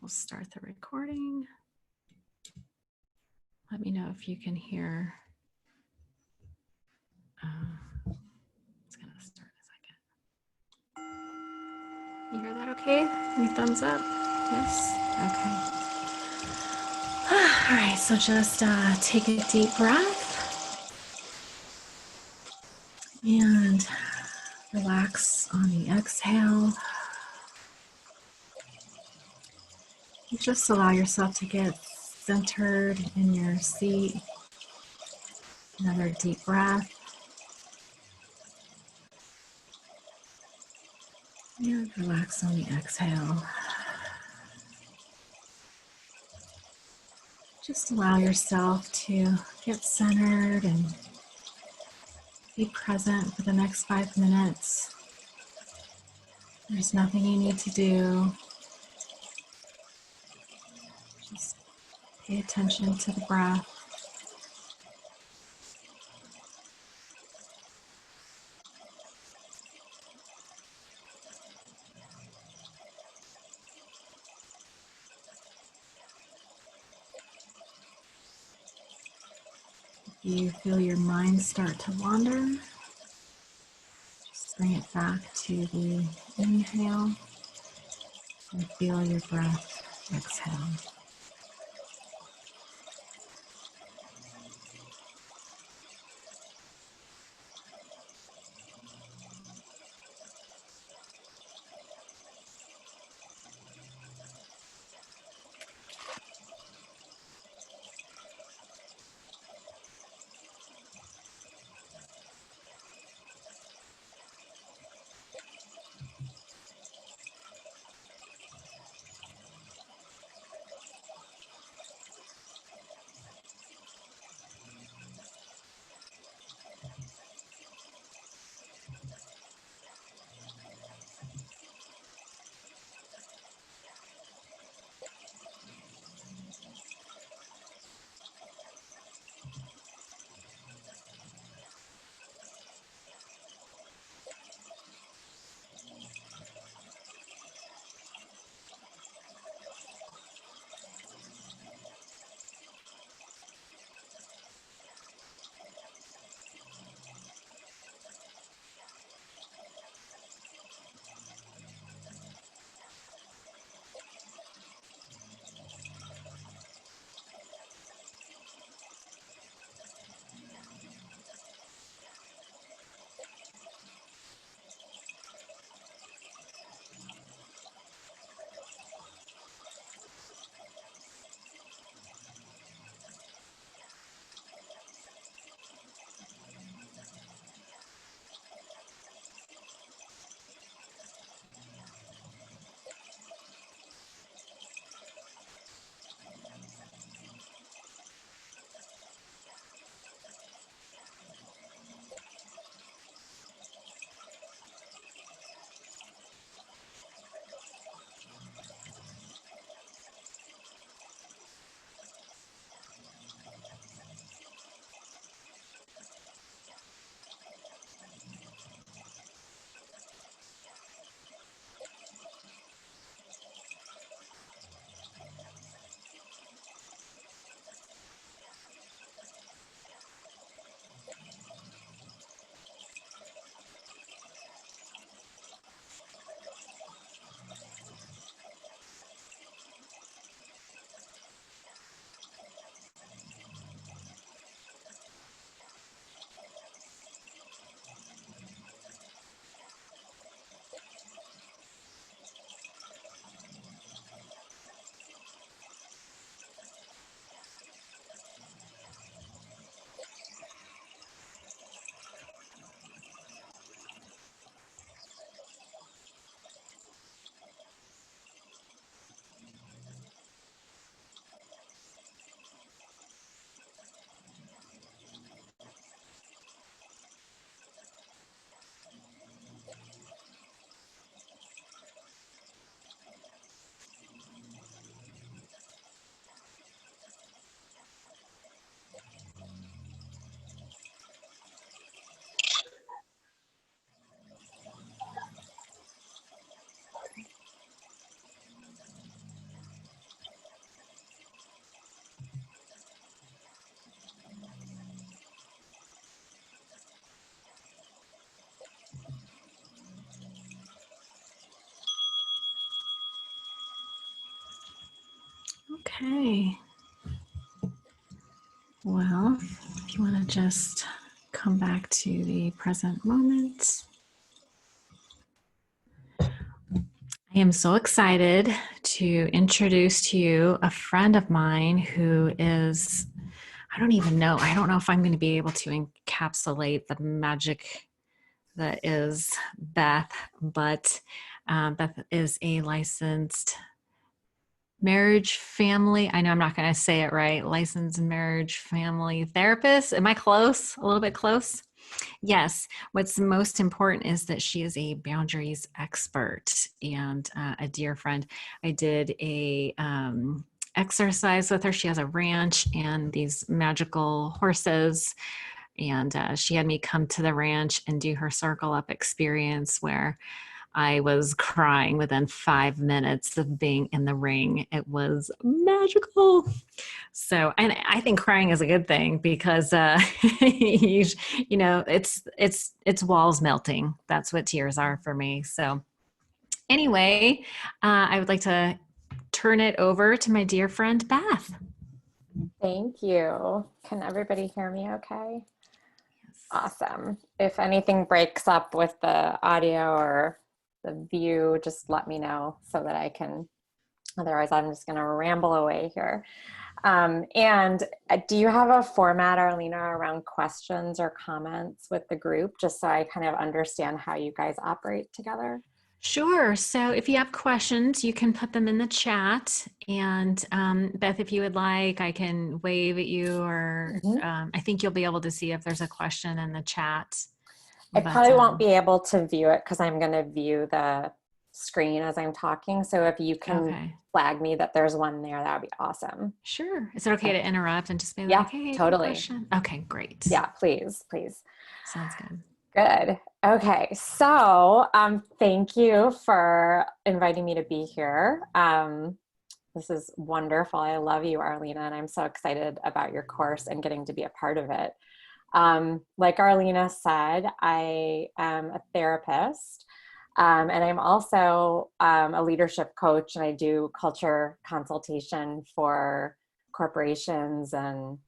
We'll start the recording. Let me know if you can hear. It's going to start in a second. You hear that okay? Any thumbs up? Yes? Okay. All right, so just take a deep breath and relax on the exhale. You just allow yourself to get centered in your seat. Another deep breath. And relax on the exhale. Just allow yourself to get centered and be present for the next 5 minutes. There's nothing you need to do. Just pay attention to the breath. If you feel your mind start to wander, just bring it back to the inhale and feel your breath exhale. Okay. Well, if you want to just come back to the present moment. I am so excited to introduce to you a friend of mine who is, I don't know if I'm going to be able to encapsulate the magic that is Beth, but Beth is a licensed marriage family. I know I'm not going to say it right. Licensed marriage family therapist. Am I close? A little bit close? Yes. What's most important is that she is a boundaries expert and a dear friend. I did a exercise with her. She has a ranch and these magical horses. And she had me come to the ranch and do her circle up experience where I was crying within 5 minutes of being in the ring. It was magical. So, and I think crying is a good thing because, it's walls melting. That's what tears are for me. So, anyway, I would like to turn it over to my dear friend Beth. Thank you. Can everybody hear me okay? Yes. Awesome. If anything breaks up with the audio or the view, just let me know so that I can, otherwise I'm just going to ramble away here. And do you have a format, Arlena, around questions or comments with the group, just so I kind of understand how you guys operate together? Sure. So if you have questions, you can put them in the chat. And Beth, if you would like, I can wave at you, or I think you'll be able to see if there's a question in the chat. I But probably won't be able to view it because I'm going to view the screen as I'm talking. So if you can flag me that there's one there, that would be awesome. Sure. Is it okay to interrupt and just be Yeah, like, hey, totally. question? Okay, great. Yeah, please. Sounds good. Good. Okay. So thank you for inviting me to be here. This is wonderful. I love you, Arlena, and I'm so excited about your course and getting to be a part of it. Like Arlena said, I am a therapist, and I'm also a leadership coach, and I do culture consultation for corporations and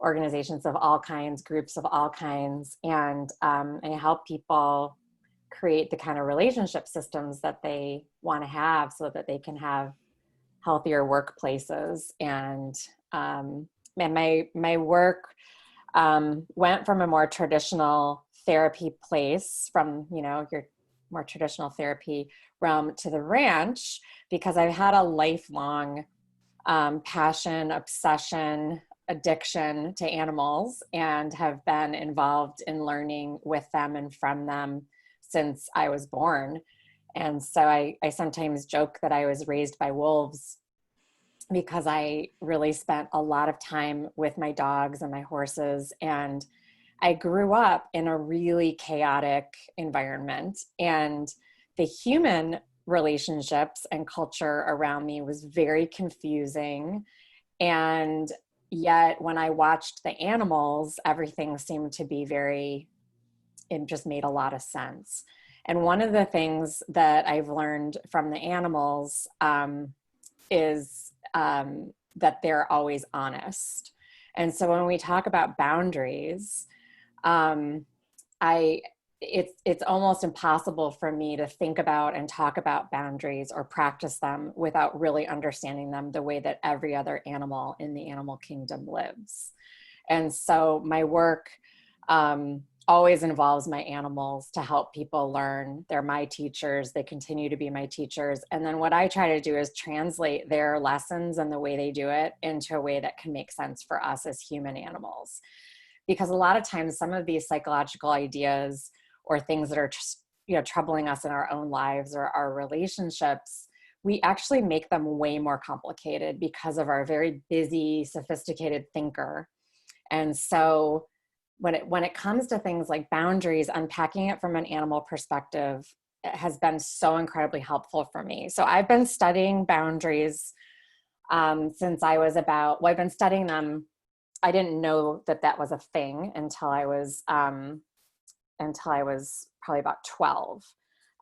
organizations of all kinds, groups of all kinds, and I help people create the kind of relationship systems that they want to have so that they can have healthier workplaces. And my work went from a more traditional therapy place, from your more traditional therapy realm, to the ranch, because I've had a lifelong passion, obsession, addiction to animals, and have been involved in learning with them and from them since I was born. And so I sometimes joke that I was raised by wolves, because I really spent a lot of time with my dogs and my horses. And I grew up in a really chaotic environment, and the human relationships and culture around me was very confusing. And yet when I watched the animals, everything seemed to be it just made a lot of sense. And one of the things that I've learned from the animals is that they're always honest. And so when we talk about boundaries, it's almost impossible for me to think about and talk about boundaries or practice them without really understanding them the way that every other animal in the animal kingdom lives. And so my work always involves my animals to help people learn. They're my teachers. They continue to be my teachers. And then what I try to do is translate their lessons and the way they do it into a way that can make sense for us as human animals. Because a lot of times some of these psychological ideas or things that are just, troubling us in our own lives or our relationships, we actually make them way more complicated because of our very busy, sophisticated thinker. And so when it comes to things like boundaries, unpacking it from an animal perspective has been so incredibly helpful for me. So I've been studying boundaries since I was I've been studying them. I didn't know that was a thing until I was probably about 12.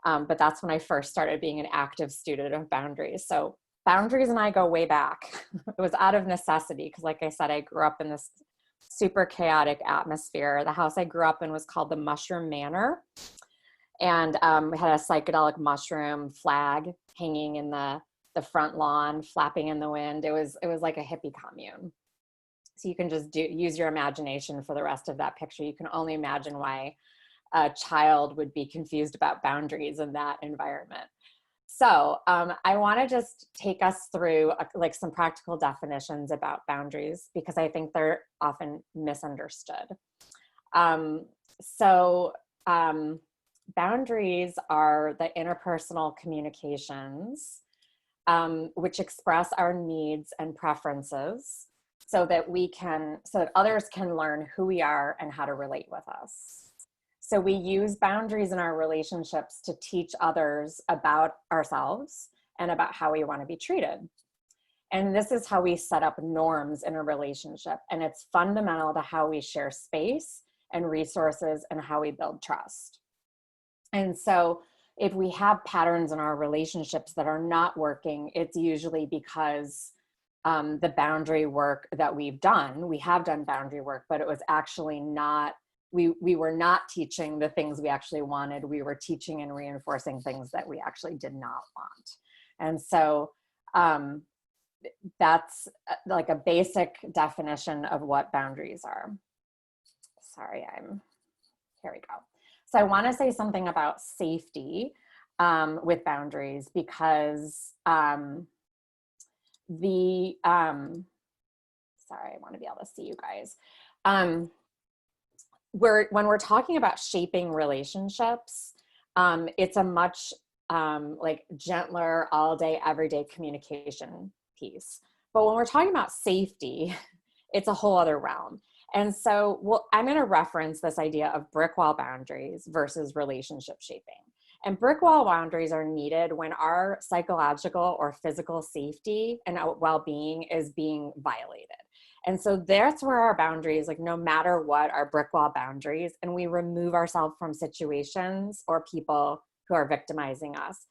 But that's when I first started being an active student of boundaries. So boundaries and I go way back. It was out of necessity because, like I said, I grew up in this super chaotic atmosphere. The house I grew up in was called the Mushroom Manor. And we had a psychedelic mushroom flag hanging in the front lawn, flapping in the wind. It was like a hippie commune. So you can just use your imagination for the rest of that picture. You can only imagine why a child would be confused about boundaries in that environment. So I want to just take us through like some practical definitions about boundaries because I think they're often misunderstood. Boundaries are the interpersonal communications which express our needs and preferences so that others can learn who we are and how to relate with us. So we use boundaries in our relationships to teach others about ourselves and about how we want to be treated. And this is how we set up norms in a relationship. And it's fundamental to how we share space and resources and how we build trust. And so if we have patterns in our relationships that are not working, it's usually because the boundary work that we have done boundary work, but it was actually not, we were not teaching the things we actually wanted. We were teaching and reinforcing things that we actually did not want. And so that's like a basic definition of what boundaries are. Here we go. So I want to say something about safety with boundaries because I want to be able to see you guys. When we're talking about shaping relationships, it's a much like gentler, all day, everyday communication piece. But when we're talking about safety, it's a whole other realm. And so I'm going to reference this idea of brick wall boundaries versus relationship shaping. And brick wall boundaries are needed when our psychological or physical safety and well-being is being violated. And so that's where our boundaries, like no matter what, are brick wall boundaries, and we remove ourselves from situations or people who are victimizing us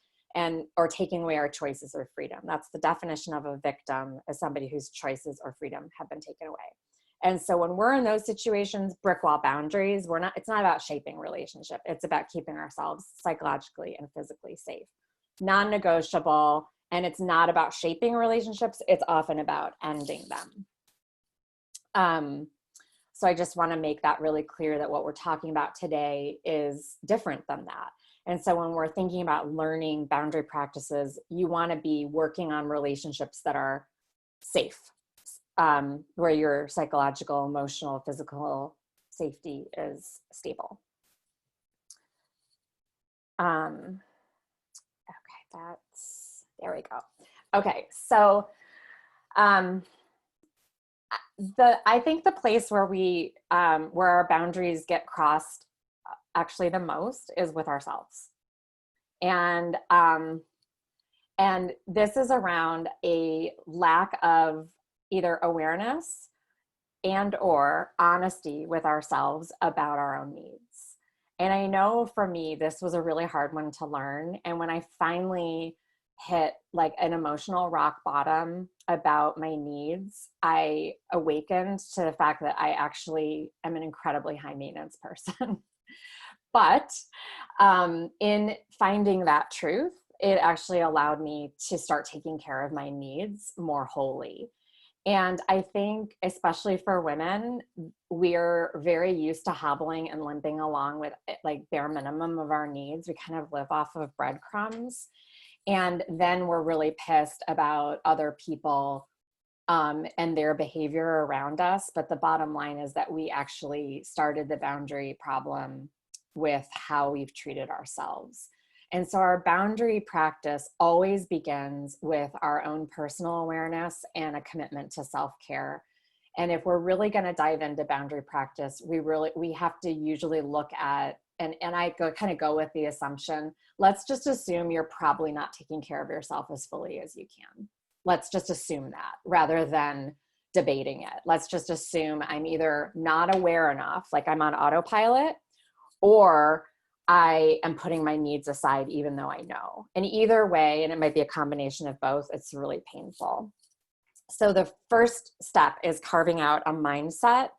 or taking away our choices or freedom. That's the definition of a victim, as somebody whose choices or freedom have been taken away. And so when we're in those situations, brick wall boundaries, it's not about shaping relationship. It's about keeping ourselves psychologically and physically safe. Non-negotiable, and it's not about shaping relationships. It's often about ending them. So I just want to make that really clear that what we're talking about today is different than that. And so when we're thinking about learning boundary practices, you want to be working on relationships that are safe. Where your psychological, emotional, physical safety is stable. Okay, there we go. Okay, so I think the place where where our boundaries get crossed actually the most is with ourselves. And this is around a lack of either awareness and or honesty with ourselves about our own needs. And I know for me, this was a really hard one to learn. And when I finally hit like an emotional rock bottom about my needs, I awakened to the fact that I actually am an incredibly high maintenance person. But in finding that truth, it actually allowed me to start taking care of my needs more wholly. And I think, especially for women, we're very used to hobbling and limping along with like bare minimum of our needs. We kind of live off of breadcrumbs. And then we're really pissed about other people and their behavior around us. But the bottom line is that we actually started the boundary problem with how we've treated ourselves. And so our boundary practice always begins with our own personal awareness and a commitment to self-care. And if we're really going to dive into boundary practice, we have to usually look at, and I kind of go with the assumption, let's just assume you're probably not taking care of yourself as fully as you can. Let's just assume that rather than debating it. Let's just assume I'm either not aware enough, like I'm on autopilot, or I am putting my needs aside even though I know. And either way, and it might be a combination of both, it's really painful. So the first step is carving out a mindset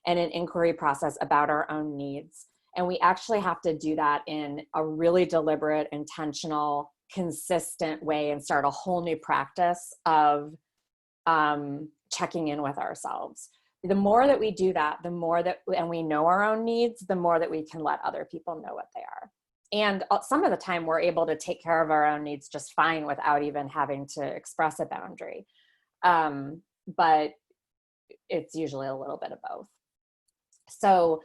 and an inquiry process about our own needs. And we actually have to do that in a really deliberate, intentional, consistent way and start a whole new practice of checking in with ourselves. The more that we do that, the more that, and we know our own needs, the more that we can let other people know what they are. And some of the time we're able to take care of our own needs just fine without even having to express a boundary. But it's usually a little bit of both. So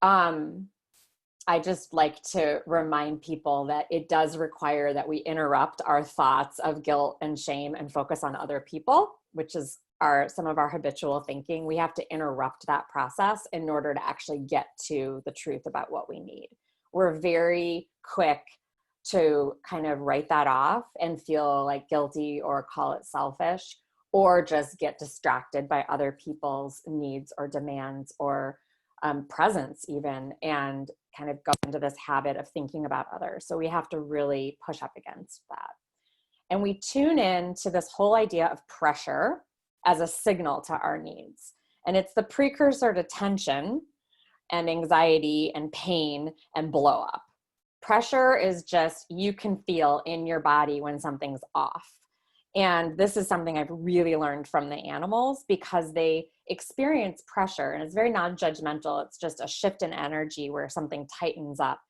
I just like to remind people that it does require that we interrupt our thoughts of guilt and shame and focus on other people, which is some of our habitual thinking. We have to interrupt that process in order to actually get to the truth about what we need. We're very quick to kind of write that off and feel like guilty or call it selfish, or just get distracted by other people's needs or demands or presence even, and kind of go into this habit of thinking about others. So we have to really push up against that. And we tune in to this whole idea of pressure as a signal to our needs. And it's the precursor to tension and anxiety and pain and blow up. Pressure is just, you can feel in your body when something's off. And this is something I've really learned from the animals, because they experience pressure and it's very non-judgmental. It's just a shift in energy where something tightens up,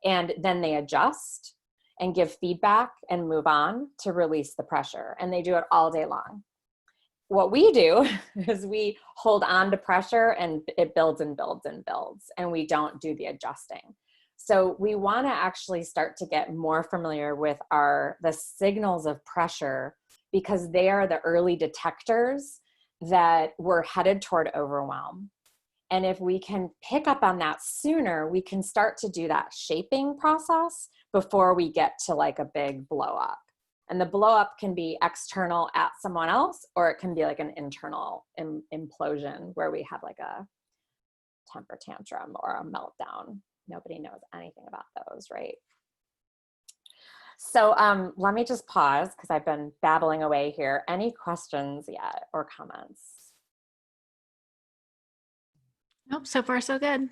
and then they adjust and give feedback and move on to release the pressure. And they do it all day long. What we do is we hold on to pressure and it builds and builds and builds, and we don't do the adjusting. So we want to actually start to get more familiar with the signals of pressure, because they are the early detectors that we're headed toward overwhelm. And if we can pick up on that sooner, we can start to do that shaping process before we get to like a big blow up. And the blow up can be external at someone else, or it can be like an internal implosion where we have like a temper tantrum or a meltdown. Nobody knows anything about those, right? So let me just pause because I've been babbling away here. Any questions yet or comments? Nope, so far so good.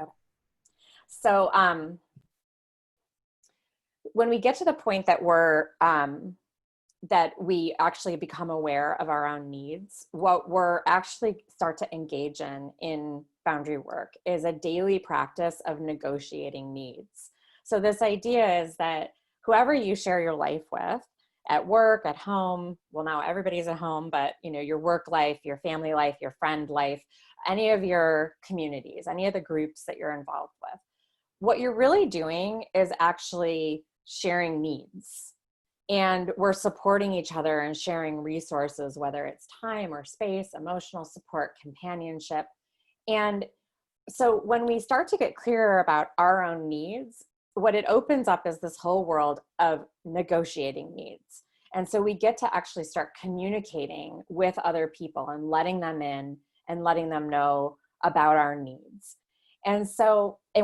Okay. So when we get to the point that that we actually become aware of our own needs, what we're actually start to engage in boundary work is a daily practice of negotiating needs. So this idea is that whoever you share your life with, at work, at home, well, now everybody's at home, but your work life, your family life, your friend life, any of your communities, any of the groups that you're involved with, what you're really doing is actually sharing needs. And we're supporting each other and sharing resources, whether it's time or space, emotional support, companionship. And so when we start to get clearer about our own needs, what it opens up is this whole world of negotiating needs. And so we get to actually start communicating with other people and letting them in and letting them know about our needs. And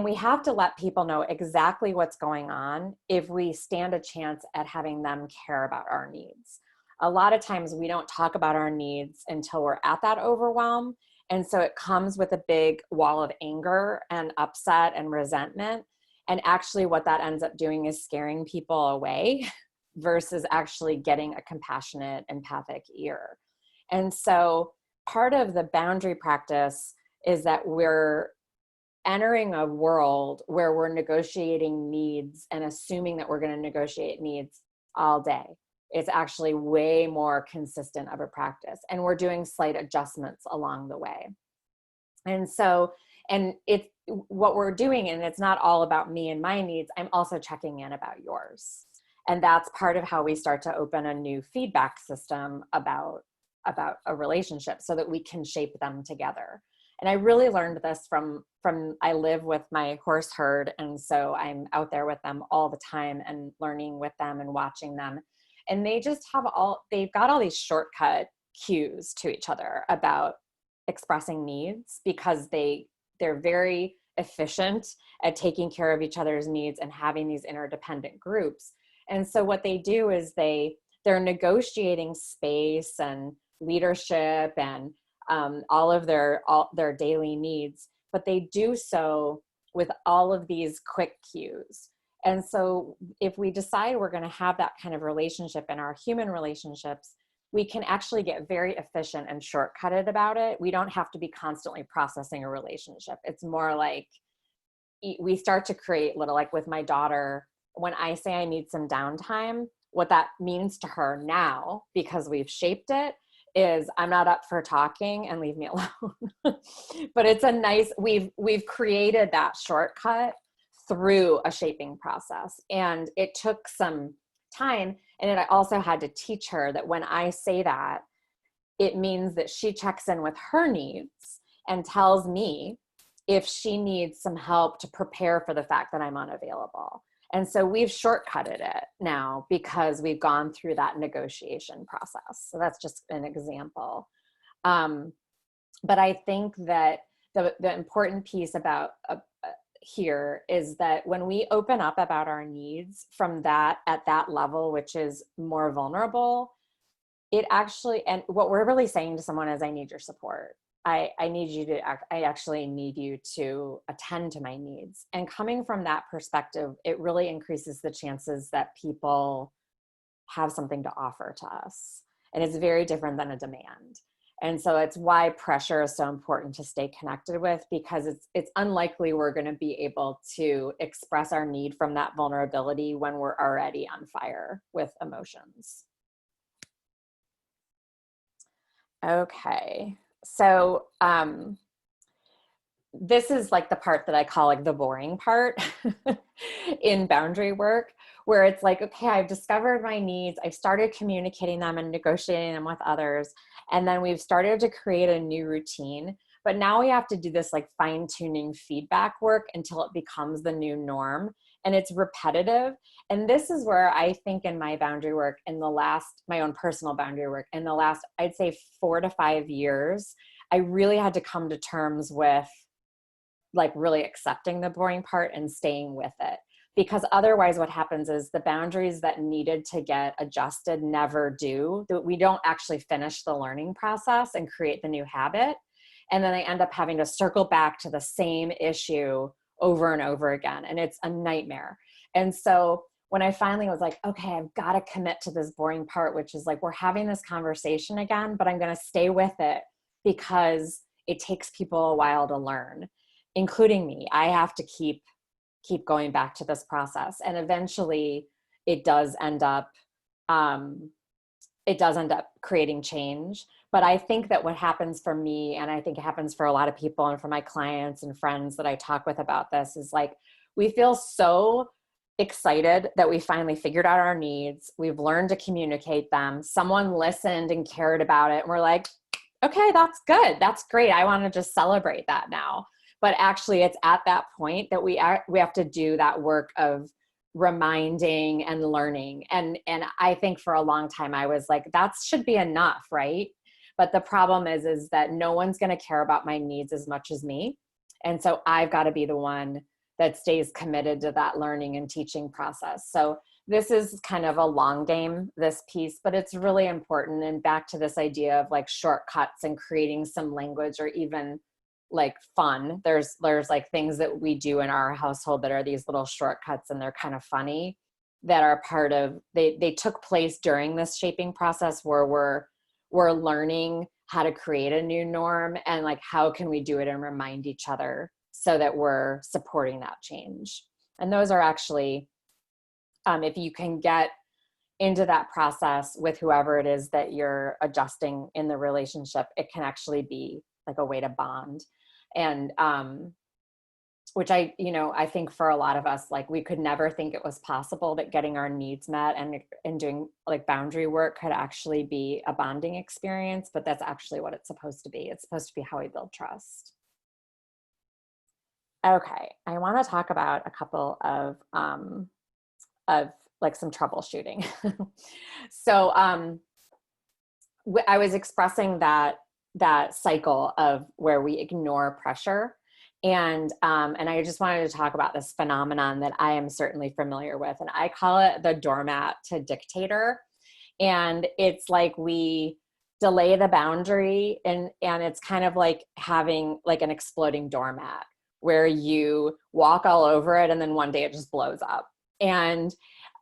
we have to let people know exactly what's going on if we stand a chance at having them care about our needs. A lot of times we don't talk about our needs until we're at that overwhelm. And so it comes with a big wall of anger and upset and resentment. And actually what that ends up doing is scaring people away versus actually getting a compassionate, empathic ear. And so part of the boundary practice is that we're entering a world where we're negotiating needs and assuming that we're going to negotiate needs all day. It's actually way more consistent of a practice, and we're doing slight adjustments along the way. And so, and it's what we're doing, and it's not all about me and my needs. I'm also checking in about yours. And that's part of how we start to open a new feedback system about a relationship so that we can shape them together. And I really learned this from I live with my horse herd. And so I'm out there with them all the time and learning with them and watching them. And they just they've got all these shortcut cues to each other about expressing needs, because they're very efficient at taking care of each other's needs and having these interdependent groups. And so what they do is they're negotiating space and leadership and all of their daily needs, but they do so with all of these quick cues. And so if we decide we're going to have that kind of relationship in our human relationships, we can actually get very efficient and shortcutted about it. We don't have to be constantly processing a relationship. It's more like we start to create little, like with my daughter, when I say I need some downtime, what that means to her now, because we've shaped it, is I'm not up for talking and leave me alone. But it's a nice, we've created that shortcut through a shaping process. And it took some time. And then I also had to teach her that when I say that, it means that she checks in with her needs and tells me if she needs some help to prepare for the fact that I'm unavailable. And so we've shortcutted it now because we've gone through that negotiation process. So that's just an example. But I think that the important piece about here is that when we open up about our needs from that, at that level, which is more vulnerable, it actually, and what we're really saying to someone is, I need your support. I actually need you to attend to my needs. And coming from that perspective, it really increases the chances that people have something to offer to us. And it's very different than a demand. And so it's why pressure is so important to stay connected with, because it's unlikely we're going to be able to express our need from that vulnerability when we're already on fire with emotions. Okay. So this is like the part that I call like the boring part in boundary work, where it's like, okay, I've discovered my needs. I've started communicating them and negotiating them with others. And then we've started to create a new routine. But now we have to do this like fine-tuning feedback work until it becomes the new norm. And it's repetitive. And this is where I think in my boundary work, my own personal boundary work, in the last, I'd say 4 to 5 years, I really had to come to terms with like really accepting the boring part and staying with it. Because otherwise what happens is the boundaries that needed to get adjusted never do. We don't actually finish the learning process and create the new habit. And then I end up having to circle back to the same issue over and over again. And it's a nightmare. And so when I finally was like, okay, I've got to commit to this boring part, which is like, we're having this conversation again, but I'm going to stay with it because it takes people a while to learn, including me. I have to keep going back to this process. And eventually it does end up creating change. But I think that what happens for me, and I think it happens for a lot of people and for my clients and friends that I talk with about this, is like, we feel so excited that we finally figured out our needs. We've learned to communicate them. Someone listened and cared about it. And we're like, okay, that's good. That's great. I want to just celebrate that now. But actually it's at that point that we have to do that work of reminding and learning. And I think for a long time I was like, that should be enough, right? But the problem is that no one's going to care about my needs as much as me. And so I've got to be the one that stays committed to that learning and teaching process. So this is kind of a long game, this piece, but it's really important. And back to this idea of like shortcuts and creating some language, or even like fun. There's like things that we do in our household that are these little shortcuts, and they're kind of funny, that are part of, they took place during this shaping process where we're learning how to create a new norm, and like, how can we do it and remind each other so that we're supporting that change. And those are actually, if you can get into that process with whoever it is that you're adjusting in the relationship, it can actually be like a way to bond. And which I think for a lot of us, like, we could never think it was possible that getting our needs met and doing like boundary work could actually be a bonding experience, but that's actually what it's supposed to be. It's supposed to be how we build trust. Okay, I want to talk about a couple of like some troubleshooting. So I was expressing that cycle of where we ignore pressure. And I just wanted to talk about this phenomenon that I am certainly familiar with, and I call it the doormat to dictator. And it's like we delay the boundary, and it's kind of like having like an exploding doormat where you walk all over it and then one day it just blows up. And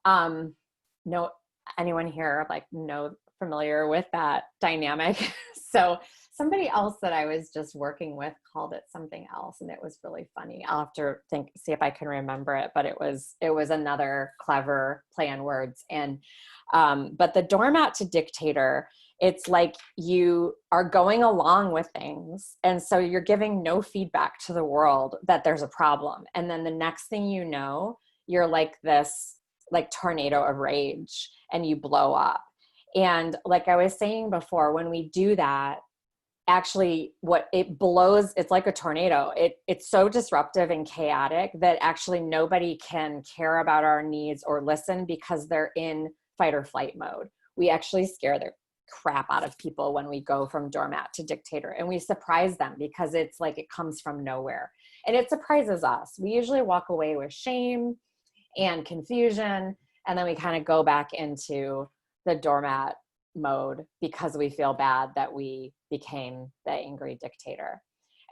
no, anyone here like know familiar with that dynamic? So somebody else that I was just working with called it something else, and it was really funny. I'll have to see if I can remember it, but it was another clever play on words. And but the doormat to dictator, it's like you are going along with things, and so you're giving no feedback to the world that there's a problem, and then the next thing you know, you're like this like tornado of rage, and you blow up. And like I was saying before, when we do that, actually what it blows, it's like a tornado. It's so disruptive and chaotic that actually nobody can care about our needs or listen because they're in fight or flight mode. We actually scare the crap out of people when we go from doormat to dictator, and we surprise them because it's like it comes from nowhere, and it surprises us. We usually walk away with shame and confusion, and then we kind of go back into the doormat mode because we feel bad that we became the angry dictator.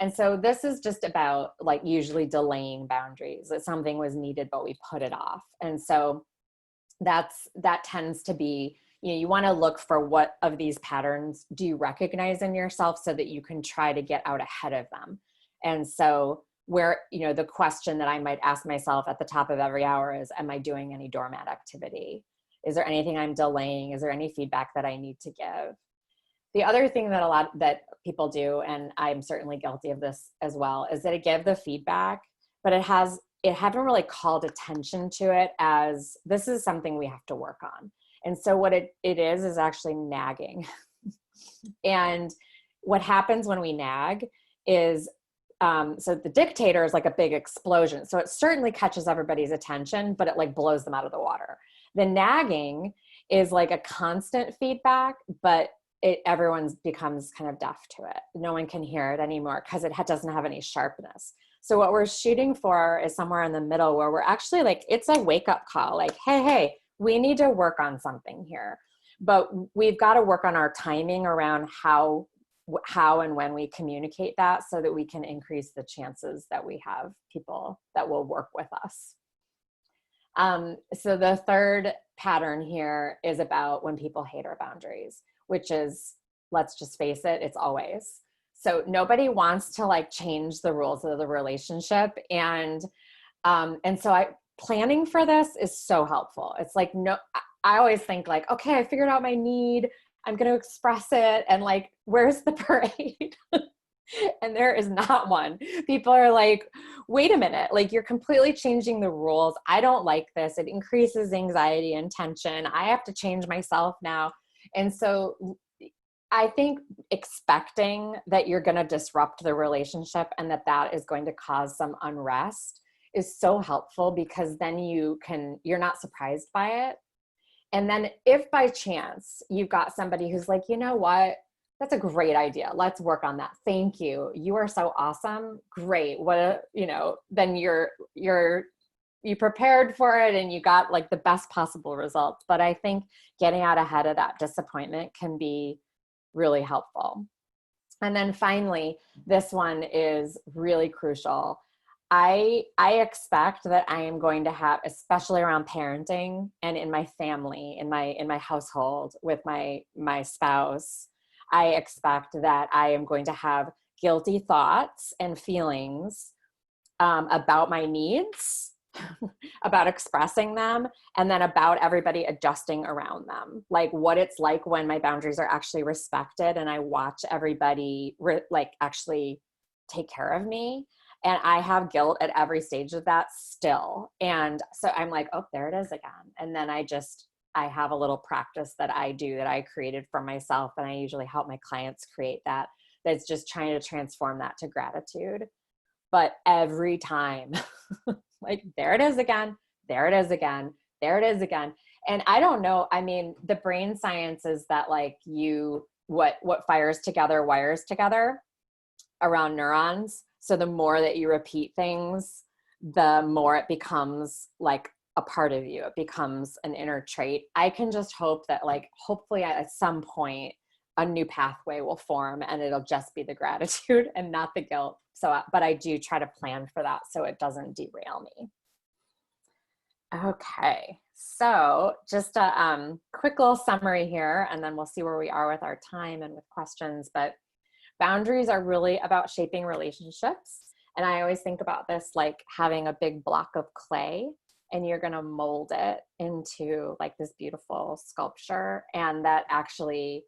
And so this is just about like usually delaying boundaries, that something was needed but we put it off. And so that tends to be, you want to look for what of these patterns do you recognize in yourself so that you can try to get out ahead of them. And so where, the question that I might ask myself at the top of every hour is, am I doing any doormat activity? Is there anything I'm delaying? Is there any feedback that I need to give? The other thing that people do, and I'm certainly guilty of this as well, is that I give the feedback, but it haven't really called attention to it as this is something we have to work on. And so what it is actually nagging. And what happens when we nag is, so the dictator is like a big explosion. So it certainly catches everybody's attention, but it like blows them out of the water. The nagging is like a constant feedback, but everyone becomes kind of deaf to it. No one can hear it anymore because it doesn't have any sharpness. So what we're shooting for is somewhere in the middle where we're actually like, it's a wake up call. Like, hey, we need to work on something here, but we've got to work on our timing around how and when we communicate that so that we can increase the chances that we have people that will work with us. So the third pattern here is about when people hate our boundaries, which is, let's just face it, it's always. So nobody wants to like change the rules of the relationship. And so planning for this is so helpful. It's like, no, I always think like, okay, I figured out my need. I'm going to express it. And like, where's the parade? And there is not one. People are like, wait a minute, like you're completely changing the rules. I don't like this. It increases anxiety and tension. I have to change myself now. And so I think expecting that you're going to disrupt the relationship and that is going to cause some unrest is so helpful, because then you're not surprised by it. And then if by chance you've got somebody who's like, you know what, that's a great idea. Let's work on that. Thank you. You are so awesome. Great. Then you prepared for it and you got like the best possible results. But I think getting out ahead of that disappointment can be really helpful. And then finally, this one is really crucial. I expect that I am going to have, especially around parenting and in my family, in my household with my spouse, I expect that I am going to have guilty thoughts and feelings about my needs, about expressing them, and then about everybody adjusting around them. Like what it's like when my boundaries are actually respected and I watch everybody actually take care of me. And I have guilt at every stage of that still. And so I'm like, oh, there it is again. And then I have a little practice that I do that I created for myself. And I usually help my clients create that. That's just trying to transform that to gratitude. But every time, like, there it is again, there it is again, there it is again. And I don't know, I mean, the brain science is that like what fires together wires together around neurons. So the more that you repeat things, the more it becomes like a part of you. It becomes an inner trait. I can just hope that, like, hopefully at some point a new pathway will form and it'll just be the gratitude and not the guilt. So, but I do try to plan for that so it doesn't derail me. Okay, so just a quick little summary here, and then we'll see where we are with our time and with questions. But boundaries are really about shaping relationships. And I always think about this like having a big block of clay, and you're going to mold it into like this beautiful sculpture. And that actually,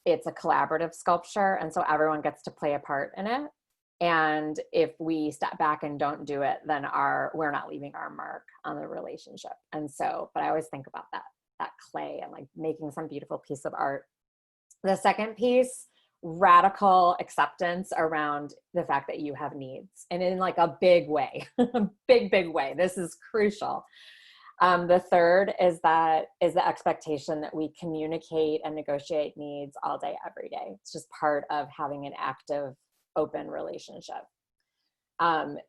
it's a collaborative sculpture. And so everyone gets to play a part in it. And if we step back and don't do it, then we're not leaving our mark on the relationship. And so, but I always think about that clay and like making some beautiful piece of art. The second piece, radical acceptance around the fact that you have needs, and in like a big way, big way. This is crucial. The third is the expectation that we communicate and negotiate needs all day, every day. It's just part of having an active, open relationship.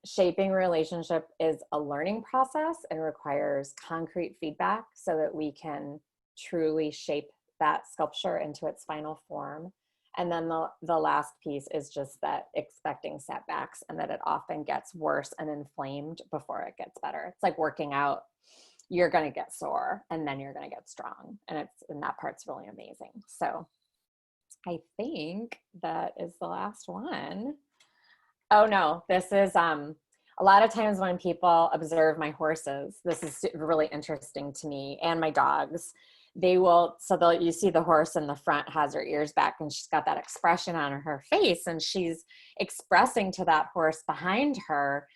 Shaping relationship is a learning process and requires concrete feedback so that we can truly shape that sculpture into its final form. And then the last piece is just that expecting setbacks, and that it often gets worse and inflamed before it gets better. It's like working out. You're going to get sore and then you're going to get strong. And that part's really amazing. So I think that is the last one. Oh no, this is, a lot of times when people observe my horses, this is really interesting to me, and my dogs, you see the horse in the front has her ears back and she's got that expression on her face, and she's expressing to that horse behind her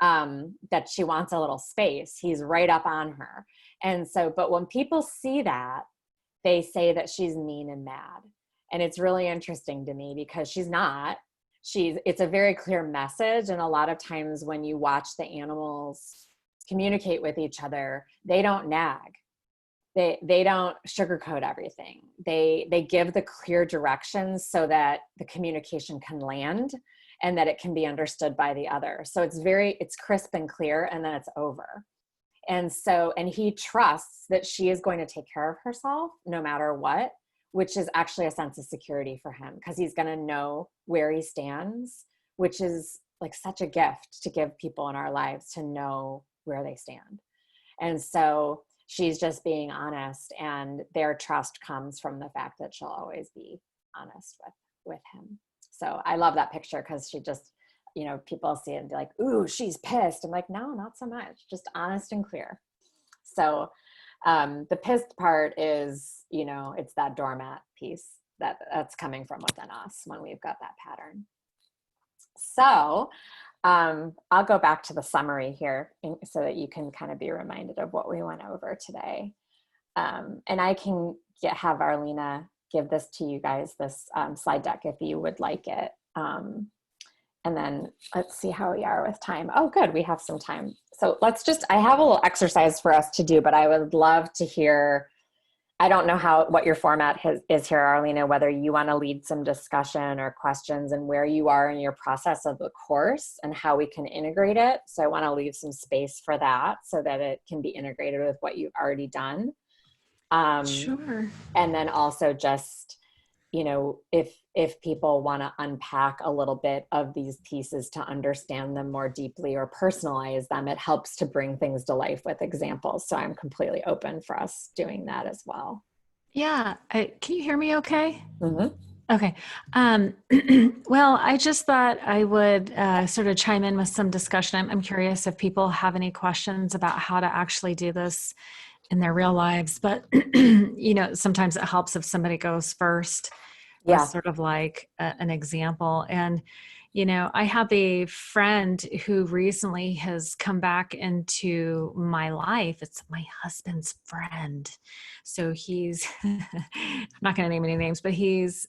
that she wants a little space. He's right up on her. And so, but when people see that, they say that she's mean and mad. And it's really interesting to me because she's not. It's a very clear message. And a lot of times when you watch the animals communicate with each other, they don't nag. They don't sugarcoat everything. They give the clear directions so that the communication can land and that it can be understood by the other. So it's crisp and clear, and then it's over. And he trusts that she is going to take care of herself no matter what, which is actually a sense of security for him, because he's going to know where he stands, which is like such a gift to give people in our lives, to know where they stand. And so she's just being honest, and their trust comes from the fact that she'll always be honest with him. So I love that picture, because she just, people see it and be like, ooh, she's pissed. I'm like, no, not so much, just honest and clear. So the pissed part is, it's that doormat piece that's coming from within us when we've got that pattern. So I'll go back to the summary here so that you can kind of be reminded of what we went over today. And I can have Arlena give this to you guys, this slide deck, if you would like it. And then let's see how we are with time. Oh, good. We have some time. So I have a little exercise for us to do, but I would love to hear, I don't know what your format is here, Arlena, whether you want to lead some discussion or questions, and where you are in your process of the course and how we can integrate it. So I want to leave some space for that so that it can be integrated with what you've already done. Sure. And then also just, if people want to unpack a little bit of these pieces to understand them more deeply or personalize them, it helps to bring things to life with examples. So I'm completely open for us doing that as well. Yeah. Can you hear me okay? Mm-hmm. Okay. Well, I just thought I would sort of chime in with some discussion. I'm curious if people have any questions about how to actually do this in their real lives, but sometimes it helps if somebody goes first with sort of like an example. And, I have a friend who recently has come back into my life. It's my husband's friend. So he's, I'm not going to name any names, but he's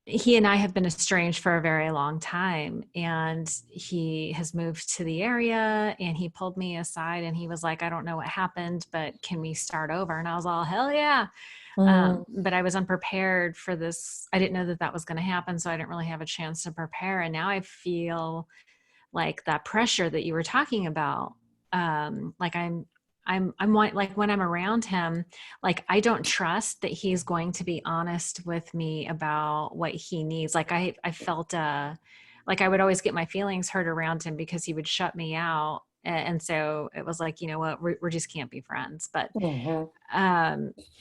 he and I have been estranged for a very long time, and he has moved to the area, and he pulled me aside and he was like, I don't know what happened, but can we start over? And I was all, hell yeah. Mm, But I was unprepared for this. I didn't know that that was going to happen. So I didn't really have a chance to prepare. And now I feel like that pressure that you were talking about. Like like when I'm around him, like I don't trust that he's going to be honest with me about what he needs. Like I felt like I would always get my feelings hurt around him because he would shut me out. And so it was like, you know what, we just can't be friends. But mhm,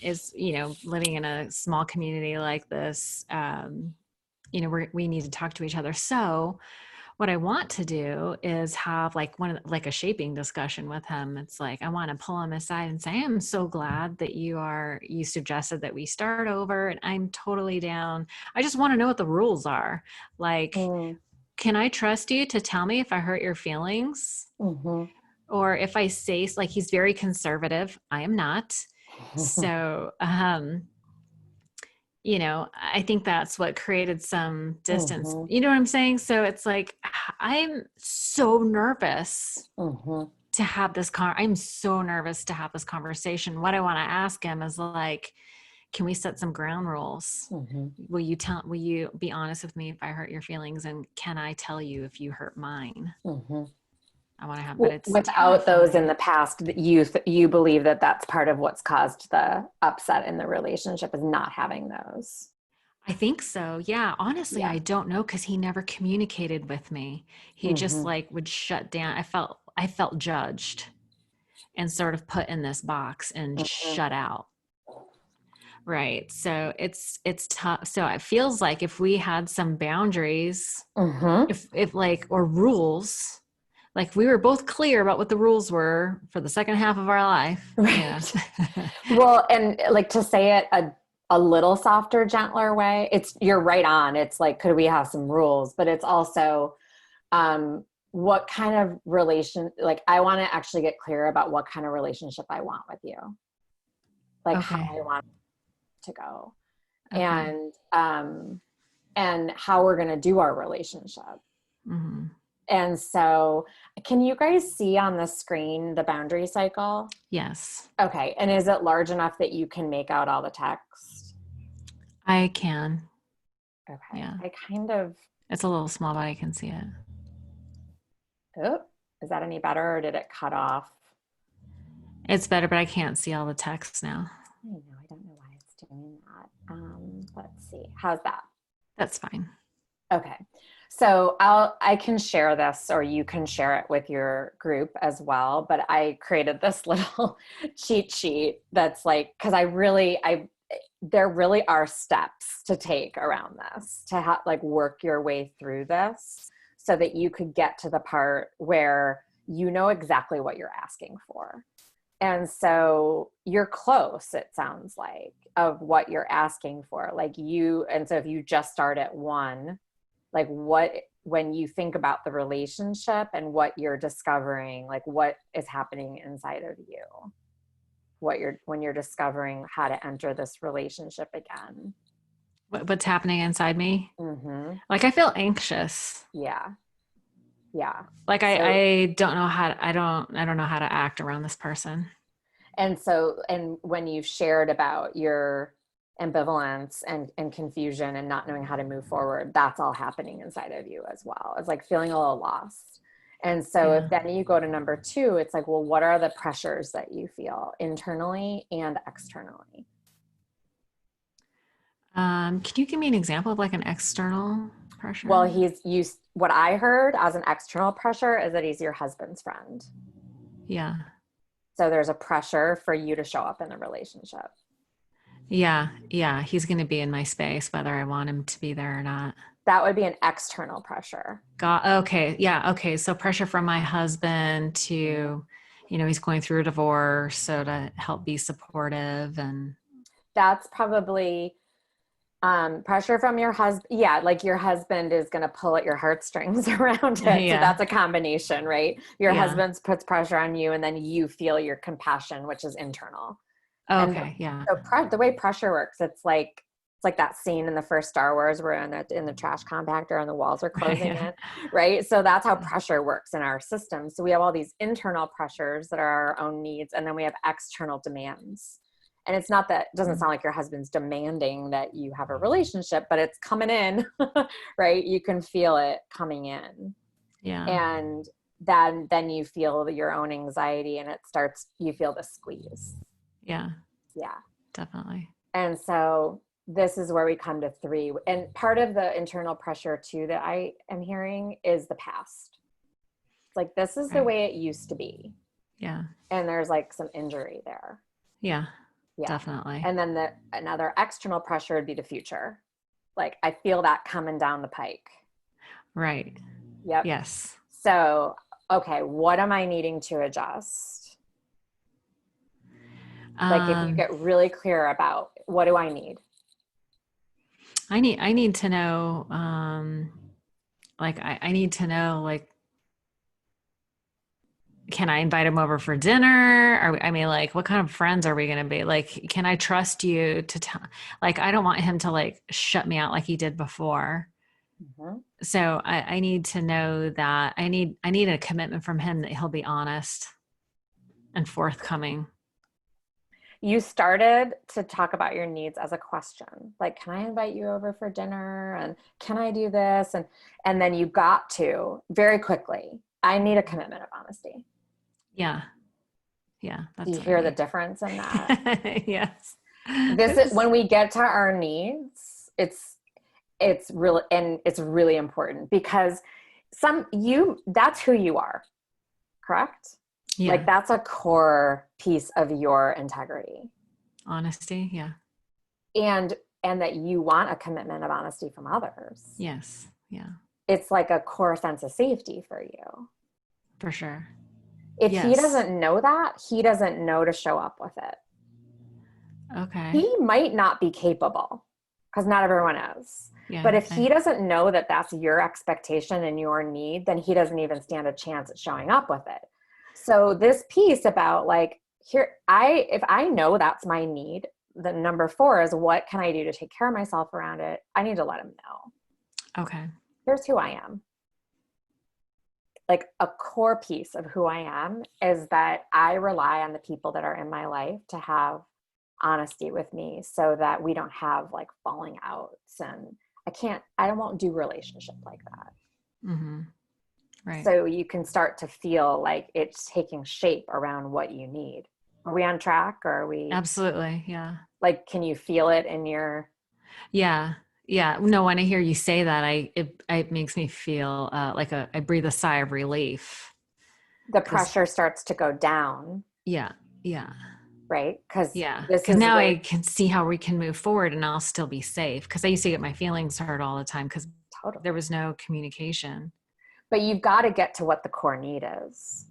is, you know, living in a small community like this, you know, we need to talk to each other. So what I want to do is have like like a shaping discussion with him. It's like, I want to pull him aside and say, I am so glad that you suggested that we start over, and I'm totally down. I just want to know what the rules are. Like, mm, can I trust you to tell me if I hurt your feelings? mhm. Or if I say, like, he's very conservative. I am not. So, you know, I think that's what created some distance. Mhm, You know what I'm saying? So it's like, I'm so nervous mhm, to have I'm so nervous to have this conversation. What I want to ask him is like, can we set some ground rules? mhm. Will you be honest with me if I hurt your feelings? And can I tell you if you hurt mine? Mhm. I want to have, but it's Without those in terrifying. the past, you believe that that's part of what's caused the upset in the relationship is not having those. I think so. Yeah. Honestly, Yeah. I don't know because he never communicated with me. He just Hmm. like would shut down. I felt judged and sort of put in this box and Hmm. shut out. Right. So it's tough. So it feels like if we had some boundaries, Hmm. if like, or rules, like we were both clear about what the rules were for the second half of our life. Yeah. Right. Well, and like to say it a little softer, gentler way, you're right on. It's like, could we have some rules? But it's also what kind of like I want to actually get clear about what kind of relationship I want with you, like how Okay. I want it to go. Okay. And how we're going to do our relationship. Hmm. And so, can you guys see on the screen the boundary cycle? Yes, Okay. And is it large enough that you can make out all the text? I can. Okay. Yeah. I kind of, It's a little small, but I can see it. oh, is that any better or did it cut off? It's better, but I can't see all the text now. I know. I don't know why it's doing that. Let's see. How's that? That's fine. Okay. So I can share this or you can share it with your group as well, but I created this little cheat sheet that's like cuz I there really are steps to take around this to like work your way through this so that you could get to the part where you know exactly what you're asking for. And so you're close, it sounds like, of what you're asking for. And so if you just start at one, like when you think about the relationship and what you're discovering, like what is happening inside of you, when you're discovering how to enter this relationship again. What's happening inside me? Mm-hmm. Like I feel anxious. Yeah. Yeah. Like So, I don't know how to, I don't know how to act around this person. and when you've shared about your ambivalence and confusion and not knowing how to move forward, that's all happening inside of you as well. It's like feeling a little lost. And so if Yeah. then you go to number two, it's like, well, what are the pressures that you feel internally and externally? Can you give me an example of like an external Well, pressure? what I heard as an external pressure is that he's your husband's friend. Yeah. So there's a pressure for you to show up in the relationship. Yeah. Yeah. He's going to be in my space, whether I want him to be there or not. That would be an external pressure. Got, okay. Yeah. Okay. So pressure from my husband to, you know, he's going through a divorce. So to help be supportive and That's probably pressure from your husband. Yeah, like your husband is going to pull at your heartstrings around it. So yeah. that's a combination, right? Your Yeah. husband puts pressure on you and then you feel your compassion, which is internal. And Okay. Yeah. the way pressure works, it's like It's like that scene in the first Star Wars where in the trash compactor and the walls are Right. closing Yeah. in, right? So that's how pressure works in our system. So we have all these internal pressures that are our own needs, and then we have external demands. And it's not that, it doesn't sound like your husband's demanding that you have a relationship, but it's coming in, right? You can feel it coming in. Yeah. And then you feel your own anxiety, and you feel the squeeze. Yeah. Yeah. Definitely. And so this is where we come to 3. And part of the internal pressure too that I am hearing is the past. It's like, this is the Right. way it used to be. Yeah. And there's like some injury there. Yeah. Yeah. Definitely. And then another external pressure would be the future. Like, I feel that coming down the pike. Right. Yep. Yes. So, okay, what am I needing to adjust? Like, if you get really clear about, what do I need? I need to know, like, I need to know, like, can I invite him over for dinner? I mean, like, what kind of friends are we going to be? Like, can I trust you to tell, like, I don't want him to like shut me out like he did before. Mm-hmm. So I need to know that I need a commitment from him that he'll be honest and forthcoming. You started to talk about your needs as a question, like, can I invite you over for dinner, and can I do this, and then you got to very quickly, I need a commitment of honesty. Yeah. Yeah. Do That's you what I hear the need. difference in that? Yes. This is when we get to our needs, it's really, and it's really important, because that's who you are, correct? Yeah. Like, that's a core piece of your integrity. Honesty. Yeah. And that you want a commitment of honesty from others. Yes. Yeah. It's like a core sense of safety for you. For sure. If he Yes. doesn't know that, he doesn't know to show up with it. Okay. He might not be capable, because not everyone is. Yeah. But if he doesn't know that that's your expectation and your need, then he doesn't even stand a chance at showing up with it. So this piece about, like, if I know that's my need, the number 4 is, what can I do to take care of myself around it? I need to let him know. Okay. Here's who I am. Like, a core piece of who I am is that I rely on the people that are in my life to have honesty with me, so that we don't have like falling outs, and I won't do relationship like that. Mm-hmm. Right. So you can start to feel like it's taking shape around what you need. Are we on track, or are we? Absolutely. Yeah. Like, can you feel it in your? Yeah. Yeah. No, when I hear you say that, it makes me feel like I breathe a sigh of relief. The 'Cause pressure starts to go down, yeah. Yeah. right? Because Yeah. this Because is now where, I can see how we can move forward and I'll still be safe. Because I used to get my feelings hurt all the time because there totally. was no communication. But you've got to get to what the core need is,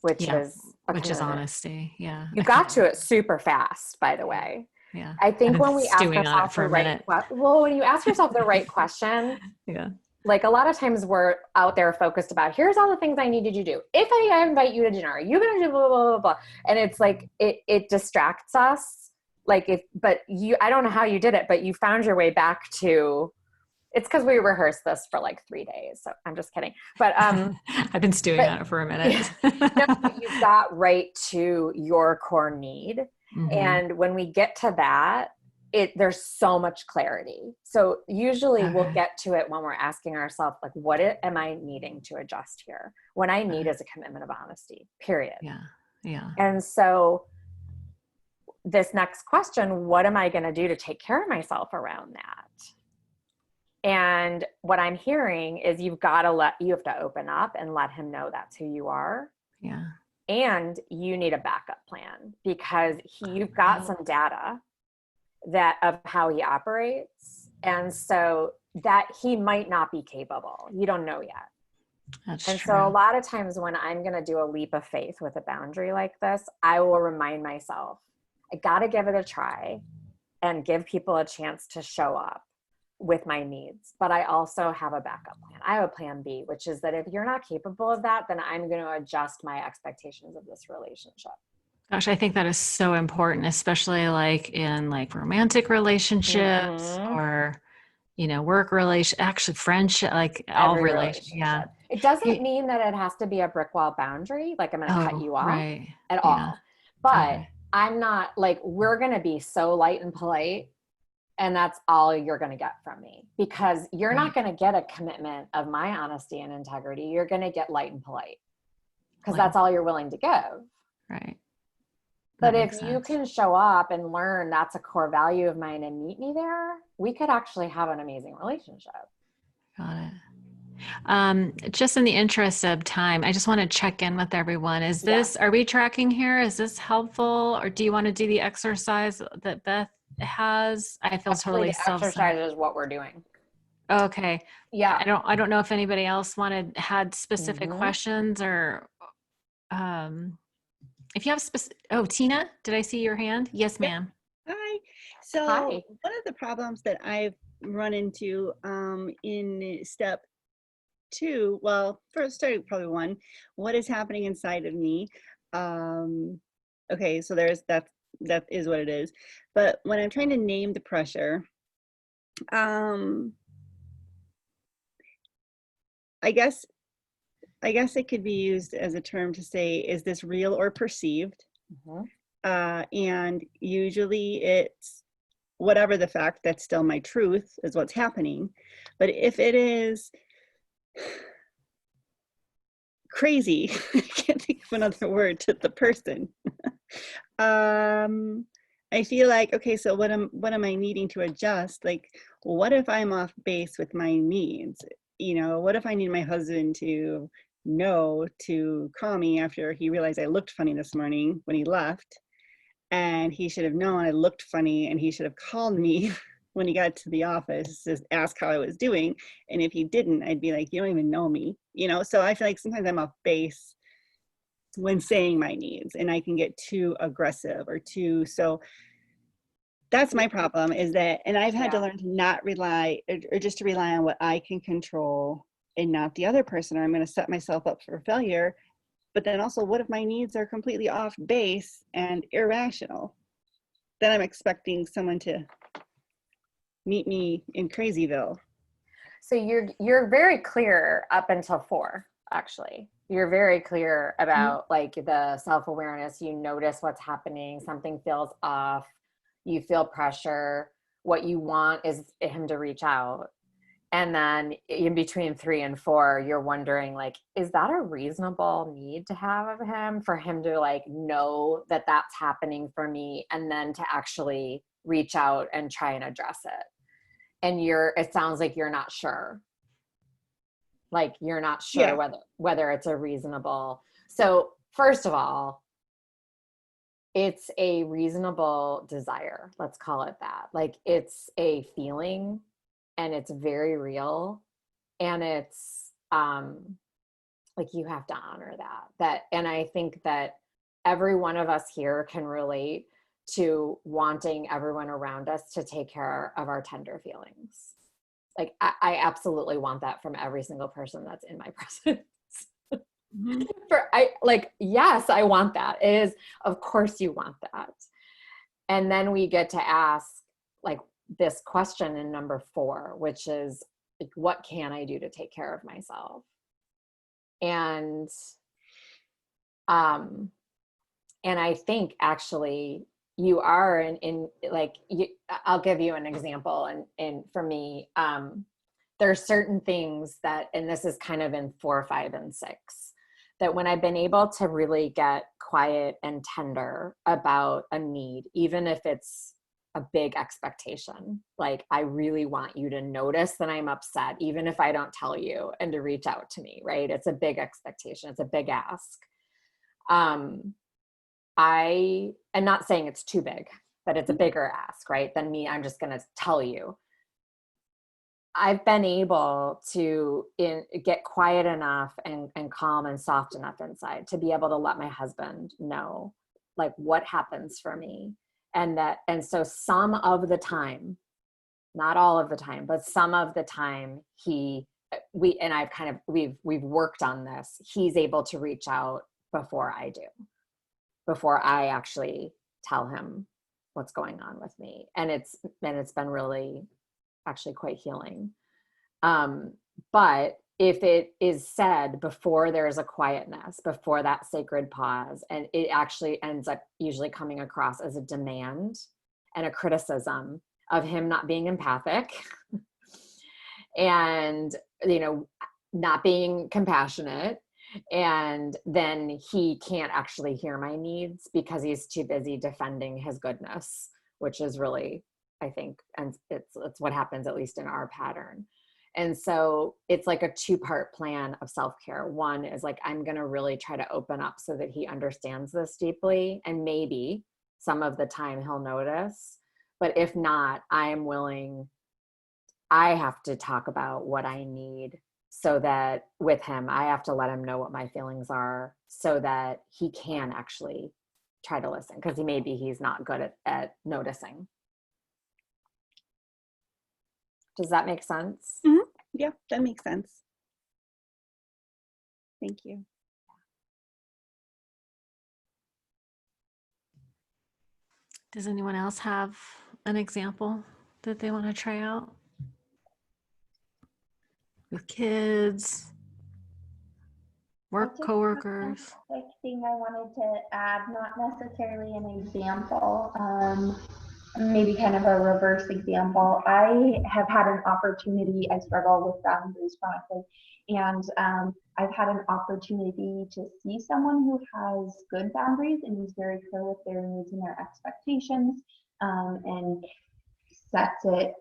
which Yeah. is a Which is commitment. honesty. Yeah. You got to it super fast, by the Yeah. way. Yeah. I I've think been when we ask stewing on it ourselves for the a right minute. when you ask yourself the right question, Yeah. like, a lot of times we're out there focused about, here's all the things I needed you to do. If I invite you to dinner, you're going to do blah, blah, blah, blah. And it's like, it distracts us. Like, I don't know how you did it, but you found your way back to, it's because we rehearsed this for like 3 days. So I'm just kidding. But, I've been stewing but on it for a yeah, minute. no, but you got right to your core need. Mm-hmm. And when we get to that, there's so much clarity. So usually we'll Okay. get to it when we're asking ourselves, like, what am I needing to adjust here? What I need Okay. is a commitment of honesty, period. Yeah. Yeah. And so this next question, what am I going to do to take care of myself around that? And what I'm hearing is you have to open up and let him know that's who you are. Yeah. And you need a backup plan, because you've got some data of how he operates. And so that he might not be capable. You don't know yet. That's And true. so a lot of times when I'm going to do a leap of faith with a boundary like this, I will remind myself, I got to give it a try and give people a chance to show up with my needs. But I also have a backup plan. I have a plan B, which is that if you're not capable of that, then I'm going to adjust my expectations of this relationship. Gosh, I think that is so important, especially like in like romantic relationships Hmm. or, work relation, actually friendship, like all Every relation. Yeah. relationship. It doesn't Hey, mean that it has to be a brick wall boundary, like I'm going to cut oh, you off right. at Yeah. all. But Okay. I'm not like, we're going to be so light and polite, and that's all you're going to get from me, because you're not Right. going to get a commitment of my honesty and integrity. You're going to get light and polite because Like, that's all you're willing to give. right. But That if makes you sense. can show up and learn that's a core value of mine and meet me there, we could actually have an amazing relationship. Got it. Just in the interest of time, I just want to check in with everyone. Yeah. Are we tracking here? Is this helpful? Or do you want to do the exercise that Beth has? I feel Actually, totally the self-centered. exercise is what we're doing. Okay. Yeah. I don't know if anybody else had specific Hmm. questions or um if you have specific. Oh, Tina, did I see your hand? Yes, Yep. ma'am. Hi. So Hi. one of the problems that I've run into in step two, well, first starting probably one, what is happening inside of me? Um, okay, so there's that is what it is. But when I'm trying to name the pressure, um, I guess it could be used as a term to say, is this real or perceived? Hmm. And usually it's whatever the fact, that's still my truth, is what's happening. But if it is crazy, I can't think of another word, to the person, I feel like, okay, so what am I needing to adjust? Like, what if I'm off base with my needs? What if I need my husband to know to call me after he realized I looked funny this morning when he left, and he should have known I looked funny, and he should have called me when he got to the office to ask how I was doing. And if he didn't, I'd be like, you don't even know me, So I feel like sometimes I'm off base when saying my needs, and I can get too aggressive or too, so that's my problem, is that, and I've had to Yeah. learn to not rely, or just to rely on what I can control and not the other person, or I'm going to set myself up for failure. But then also, what if my needs are completely off base and irrational? Then I'm expecting someone to meet me in Crazyville. So you're very clear up until four, actually. You're very clear Mhm. about like the self-awareness. You notice what's happening, something feels off, you feel pressure. What you want is him to reach out. And then in between three and four, you're wondering, like, is that a reasonable need to have of him, for him to like know that that's happening for me, and then to actually reach out and try and address it? And it sounds like you're not sure. Like you're not sure Yeah, whether it's a reasonable. So first of all, it's a reasonable desire. Let's call it that. Like it's a feeling, and it's very real, and it's like you have to honor that. And I think that every one of us here can relate to wanting everyone around us to take care of our tender feelings. Like I absolutely want that from every single person that's in my presence. mhm. Yes, I want that. It is, of course you want that. And then we get to ask like this question in number four, which is like, what can I do to take care of myself? And um and I think actually you are in like I'll give you an example. And for me, there are certain things that, and this is kind of in 4, 5, and 6, that when I've been able to really get quiet and tender about a need, even if it's a big expectation, like I really want you to notice that I'm upset, even if I don't tell you, and to reach out to me, right? It's a big expectation. It's a big ask. I am not saying it's too big, but it's a bigger ask, right? Than me, I'm just going to tell you. I've been able to get quiet enough and calm and soft enough inside to be able to let my husband know like what happens for me. And so some of the time, not all of the time, but some of the time we've worked on this. He's able to reach out before I do. before I actually tell him what's going on with me. And it's been really actually quite healing. But if it is said before there's a quietness, before that sacred pause, and it actually ends up usually coming across as a demand and a criticism of him not being empathic and, you know, not being compassionate. And then he can't actually hear my needs because he's too busy defending his goodness, which is really, I think, and it's what happens, at least in our pattern. And so it's like a 2-part plan of self-care. One is like, I'm going to really try to open up so that he understands this deeply. And maybe some of the time he'll notice, but if not, I have to talk about what I need, so that with him, I have to let him know what my feelings are so that he can actually try to listen, because he's not good at noticing. Does that make sense? Mm-hmm. Yeah, that makes sense. Thank you. Does anyone else have an example that they want to try out? With kids, work coworkers? Quick thing I wanted to add, not necessarily an example, maybe kind of a reverse example. I have had an opportunity, I struggle with boundaries chronically, and I've had an opportunity to see someone who has good boundaries and is very clear with their needs and their expectations, and sets it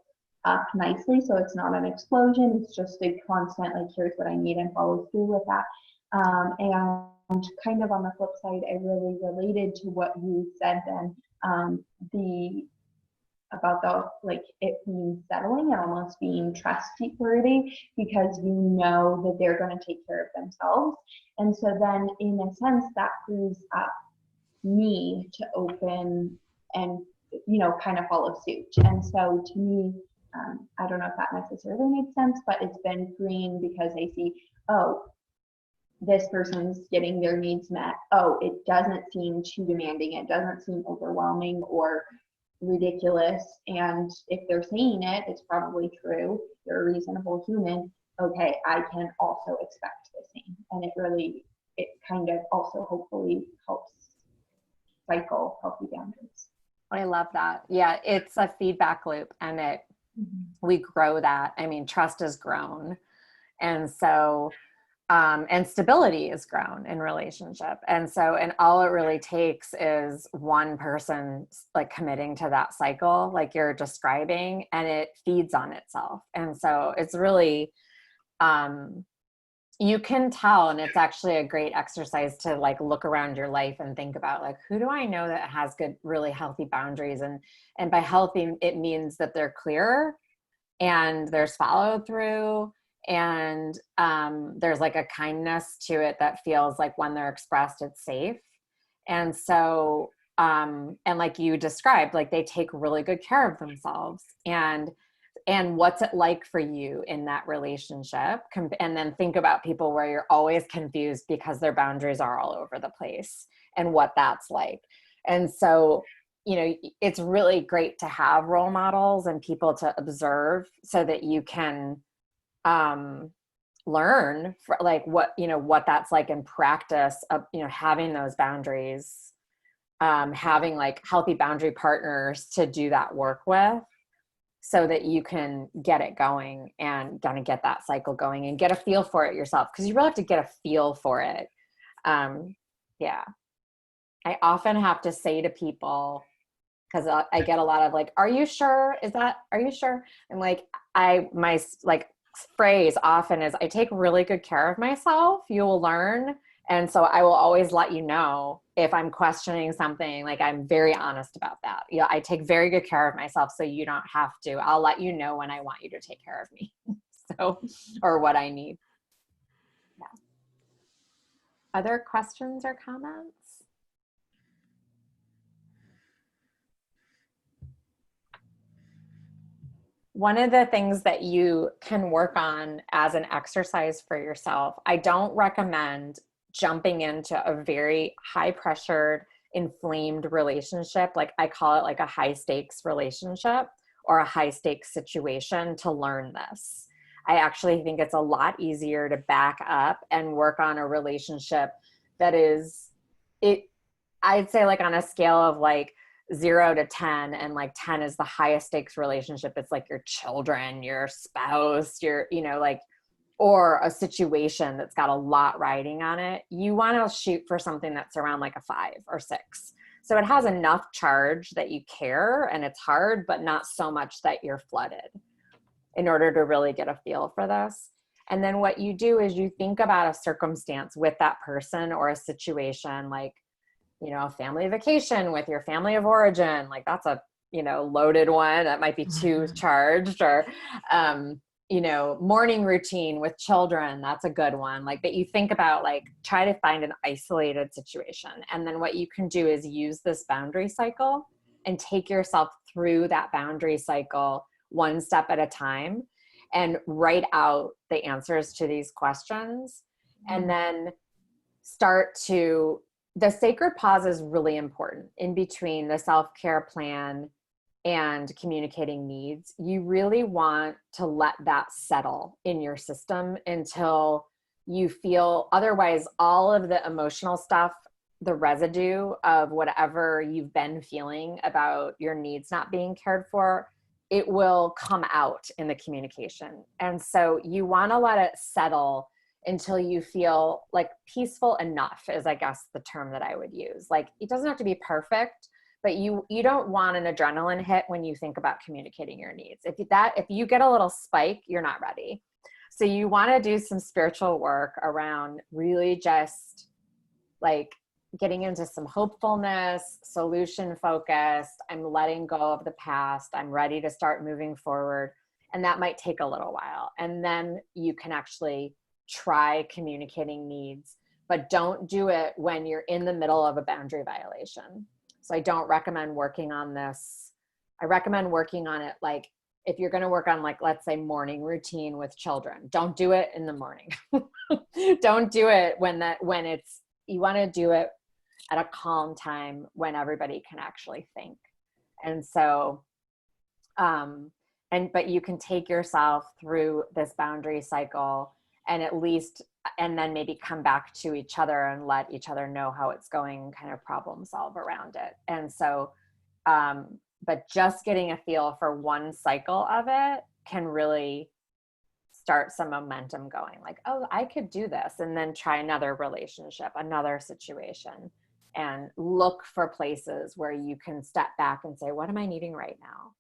up nicely so it's not an explosion. It's just a constant, like, here's what I need, and follows through with that. And kind of on the flip side, I really related to what you said then, about the, like, it being settling and almost being trustworthy, because you know that they're going to take care of themselves. And so then in a sense that frees up me to open and, you know, kind of follow suit. And so to me, I don't know if that necessarily makes sense, but it's been freeing because I see, oh, this person's getting their needs met. Oh, it doesn't seem too demanding. It doesn't seem overwhelming or ridiculous. And if they're saying it, it's probably true. They're a reasonable human. Okay, I can also expect the same. And it kind of also hopefully helps cycle healthy boundaries. I love that. Yeah, it's a feedback loop, and we grow that. I mean, trust is grown. And so, and stability is grown in relationship. And so, and all it really takes is one person like committing to that cycle, like you're describing, and it feeds on itself. And so it's really, you can tell, and it's actually a great exercise to like look around your life and think about, like, who do I know that has good, really healthy boundaries? And by healthy, it means that they're clear and there's follow through, and there's like a kindness to it that feels like when they're expressed, it's safe. And so, and like you described, like they take really good care of themselves. And what's it like for you in that relationship? And then think about people where you're always confused because their boundaries are all over the place, and what that's like. And so, you know, it's really great to have role models and people to observe so that you can learn like what, you know, what that's like in practice of, you know, having those boundaries, having like healthy boundary partners to do that work with, so that you can get it going and kind of get that cycle going and get a feel for it yourself. Because you really have to get a feel for it. Yeah. I often have to say to people, because I get a lot of like, are you sure? Are you sure? And like, my like phrase often is, I take really good care of myself. You will learn. And so I will always let you know if I'm questioning something. Like, I'm very honest about that. Yeah, I take very good care of myself, so you don't have to. I'll let you know when I want you to take care of me. So, or what I need. Yeah. Other questions or comments? One of the things that you can work on as an exercise for yourself, I don't recommend jumping into a very high pressured inflamed relationship, like I call it like a high stakes relationship or a high stakes situation, to learn this. I actually think it's a lot easier to back up and work on a relationship that is it. I'd say like on a scale of like 0 to 10, and like 10 is the highest stakes relationship. It's like your children, your spouse, your, you know, like, or a situation that's got a lot riding on it. You want to shoot for something that's around like a 5 or 6. So it has enough charge that you care and it's hard, but not so much that you're flooded, in order to really get a feel for this. And then what you do is you think about a circumstance with that person or a situation, like, you know, a family vacation with your family of origin. Like that's a, you know, loaded one that might be too charged. Or, you know, morning routine with children. That's a good one. Like that you think about, like try to find an isolated situation. And then what you can do is use this boundary cycle and take yourself through that boundary cycle one step at a time, and write out the answers to these questions. And then start to, the sacred pause is really important in between the self-care plan and communicating needs. You really want to let that settle in your system until you feel, otherwise all of the emotional stuff, the residue of whatever you've been feeling about your needs not being cared for, it will come out in the communication. And so you want to let it settle until you feel like peaceful enough, is I guess the term that I would use. Like it doesn't have to be perfect, but you don't want an adrenaline hit when you think about communicating your needs. If you get a little spike, you're not ready. So you want to do some spiritual work around really just like getting into some hopefulness, solution focused. I'm letting go of the past. I'm ready to start moving forward. And that might take a little while. And then you can actually try communicating needs, but don't do it when you're in the middle of a boundary violation. So I don't recommend working on this. I recommend working on it like if you're going to work on, like, let's say morning routine with children, don't do it in the morning. Don't do it when it's, you want to do it at a calm time when everybody can actually think. And so, but you can take yourself through this boundary cycle and at least, and then maybe come back to each other and let each other know how it's going, kind of problem solve around it. And so, but just getting a feel for one cycle of it can really start some momentum going, like, oh, I could do this. And then try another relationship, another situation, and look for places where you can step back and say, what am I needing right now?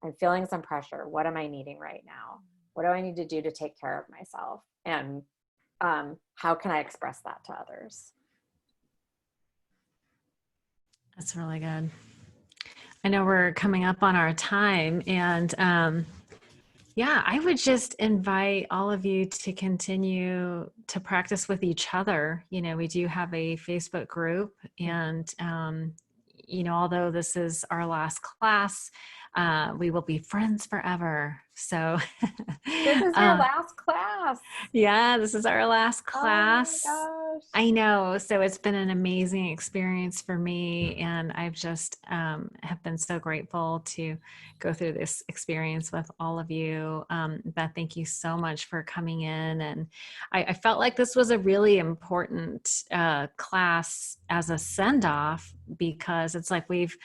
I'm feeling some pressure. What am I needing right now? What do I need to do to take care of myself? And how can I express that to others? That's really good. I know we're coming up on our time, and yeah, I would just invite all of you to continue to practice with each other. You know, we do have a Facebook group, and you know, although this is our last class, we will be friends forever. So this is your last class. Yeah, this is our last class. Oh my gosh. I know. So it's been an amazing experience for me. And I've just have been so grateful to go through this experience with all of you. Beth, thank you so much for coming in. And I felt like this was a really important class as a send-off, because it's like we've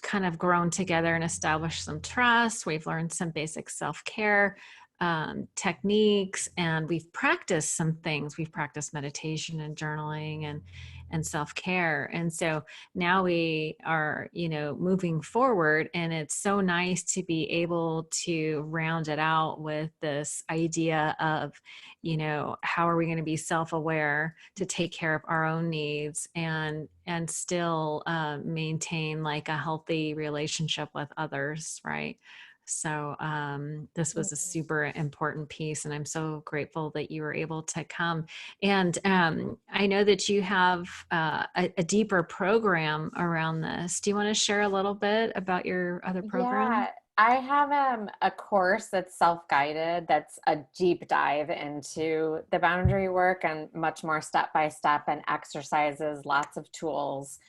kind of grown together and established some trust. We've learned some basic self-care techniques, and we've practiced some things. We've practiced meditation and journaling and self-care. And so now we are, you know, moving forward, and it's so nice to be able to round it out with this idea of, you know, how are we going to be self-aware to take care of our own needs and still maintain like a healthy relationship with others, right? So this was a super important piece, and I'm so grateful that you were able to come. And I know that you have a deeper program around this. Do you want to share a little bit about your other program? Yeah, I have a course that's self-guided, that's a deep dive into the boundary work and much more step-by-step and exercises, lots of tools.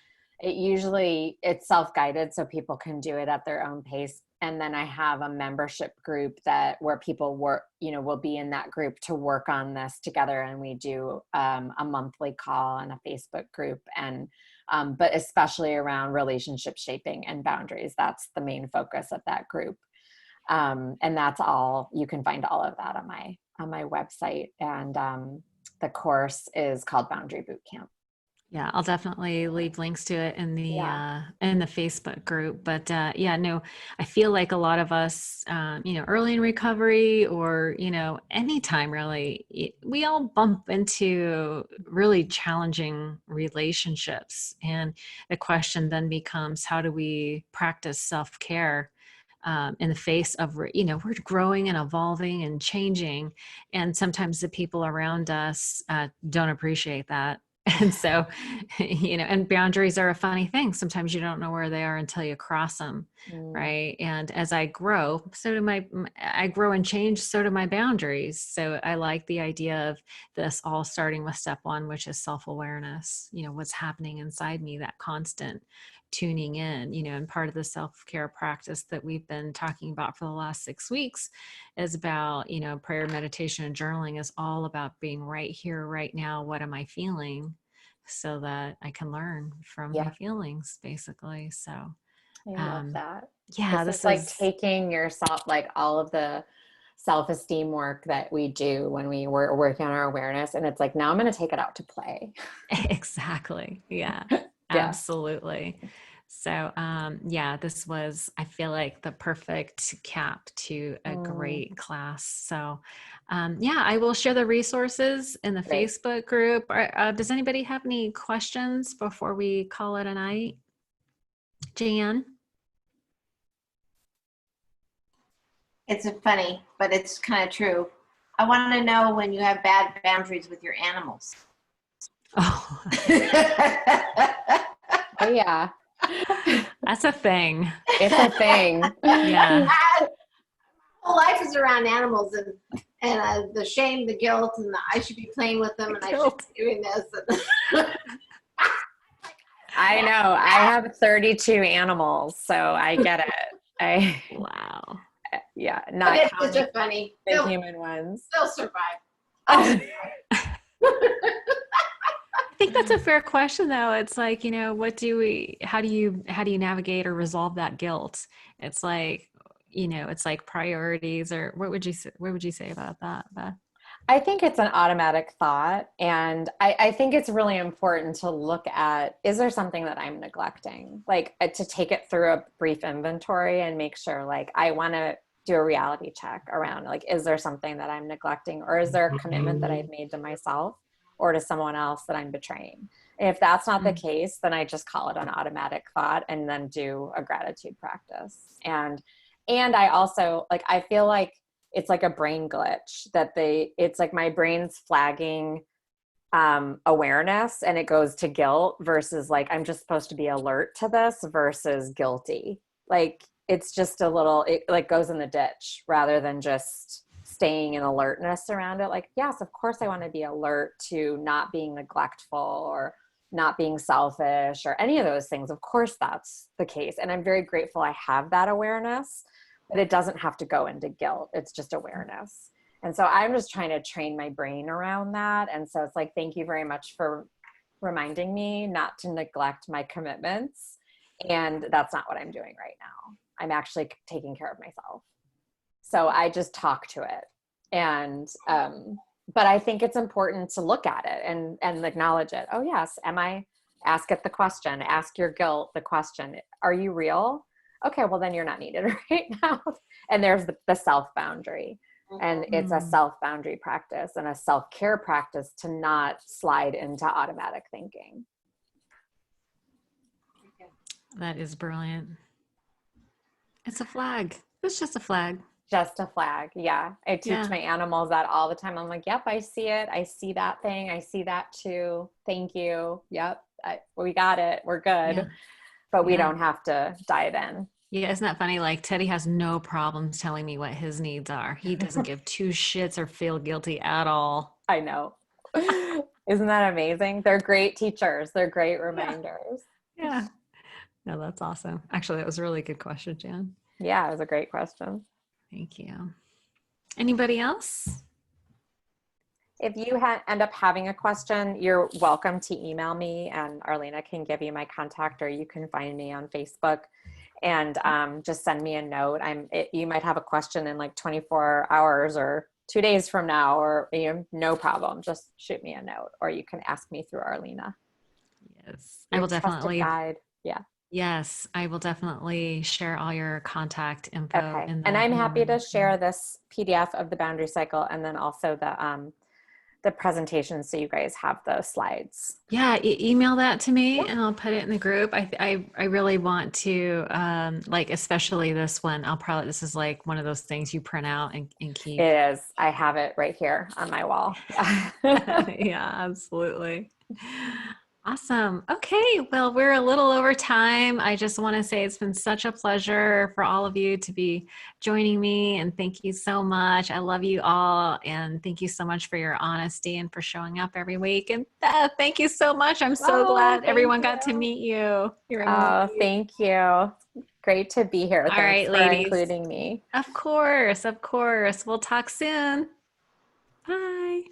It's self-guided, so people can do it at their own pace. And then I have a membership group where people work, will be in that group to work on this together. And we do a monthly call and a Facebook group, and but especially around relationship shaping and boundaries. That's the main focus of that group. And that's all, you can find all of that on my website. And the course is called Boundary Bootcamp. Yeah, I'll definitely leave links to it in the Facebook group. But no, I feel like a lot of us, early in recovery or, anytime really, we all bump into really challenging relationships. And the question then becomes, how do we practice self-care in the face of, we're growing and evolving and changing. And sometimes the people around us don't appreciate that. And so, and boundaries are a funny thing. Sometimes you don't know where they are until you cross them. Right. And as I grow, I grow and change, so do my boundaries. So I like the idea of this all starting with step one, which is self-awareness, what's happening inside me, that constant tuning in, and part of the self-care practice that we've been talking about for the last 6 weeks is about, prayer, meditation, and journaling is all about being right here, right now. What am I feeling? So that I can learn from my feelings, basically. So I love that. Yeah, this is like taking yourself, like all of the self-esteem work that we do when we were working on our awareness. And it's like, now I'm going to take it out to play. Exactly. Yeah, absolutely. So, this was, I feel like, the perfect cap to a great class. So, I will share the resources in the Facebook group. Does anybody have any questions before we call it a night? Jan? It's funny, but it's kind of true. I want to know when you have bad boundaries with your animals. Oh, oh yeah. That's a thing. It's a thing. Yeah. My whole life is around animals and the shame, the guilt, and I should be playing with them and I should be doing this. I know. I have 32 animals, so I get it. Wow. Yeah, not it's just funny. The human ones. They'll survive. I think that's a fair question, though. It's like, how do you navigate or resolve that guilt? It's like, it's like priorities, or what would you say about that, Beth? I think it's an automatic thought. And I think it's really important to look at, is there something that I'm neglecting? Like to take it through a brief inventory and make sure, like, I want to do a reality check around, like, is there something that I'm neglecting, or is there a commitment that I've made to myself or to someone else that I'm betraying? And if that's not the case, then I just call it an automatic thought and then do a gratitude practice. And I also, like, I feel like it's like a brain glitch it's like my brain's flagging awareness, and it goes to guilt versus, like, I'm just supposed to be alert to this versus guilty. Like, it's just it like goes in the ditch rather than just staying in alertness around it. Like, yes, of course I want to be alert to not being neglectful or not being selfish or any of those things. Of course that's the case. And I'm very grateful I have that awareness, but it doesn't have to go into guilt. It's just awareness. And so I'm just trying to train my brain around that. And so it's like, thank you very much for reminding me not to neglect my commitments. And that's not what I'm doing right now. I'm actually taking care of myself. So I just talk to it. And, but I think it's important to look at it and acknowledge it. Oh yes. Ask it the question, ask your guilt the question. Are you real? Okay, well then you're not needed right now. And there's the self boundary. And it's a self boundary practice and a self-care practice to not slide into automatic thinking. That is brilliant. It's a flag. It's just a flag. Just a flag. Yeah. I teach my animals that all the time. I'm like, yep, I see it. I see that thing. I see that too. Thank you. Yep. We got it. We're good. Yeah. But we don't have to dive in. Yeah. Isn't that funny? Like, Teddy has no problems telling me what his needs are. He doesn't give two shits or feel guilty at all. I know. Isn't that amazing? They're great teachers. They're great reminders. Yeah. No, that's awesome. Actually, that was a really good question, Jan. Yeah, it was a great question. Thank you. Anybody else? If you end up having a question, you're welcome to email me, and Arlena can give you my contact, or you can find me on Facebook and just send me a note. You might have a question in like 24 hours or 2 days from now, or no problem. Just shoot me a note, or you can ask me through Arlena. Yes, Your I will trusted definitely. guide. Yeah. Yes, I will definitely share all your contact info. Okay. And I'm happy to share this PDF of the boundary cycle, and then also the presentation, so you guys have the slides. Yeah, email that to me and I'll put it in the group. I really want to, like, especially this one. This is like one of those things you print out and keep. It is. I have it right here on my wall. Yeah, absolutely. Awesome. Okay. Well, we're a little over time. I just want to say it's been such a pleasure for all of you to be joining me. And thank you so much. I love you all. And thank you so much for your honesty and for showing up every week. And Beth, thank you so much. I'm so glad everyone got to meet you. Oh, thank you. Great to be here. All Thanks right, for ladies. including me. Of course. Of course. We'll talk soon. Bye.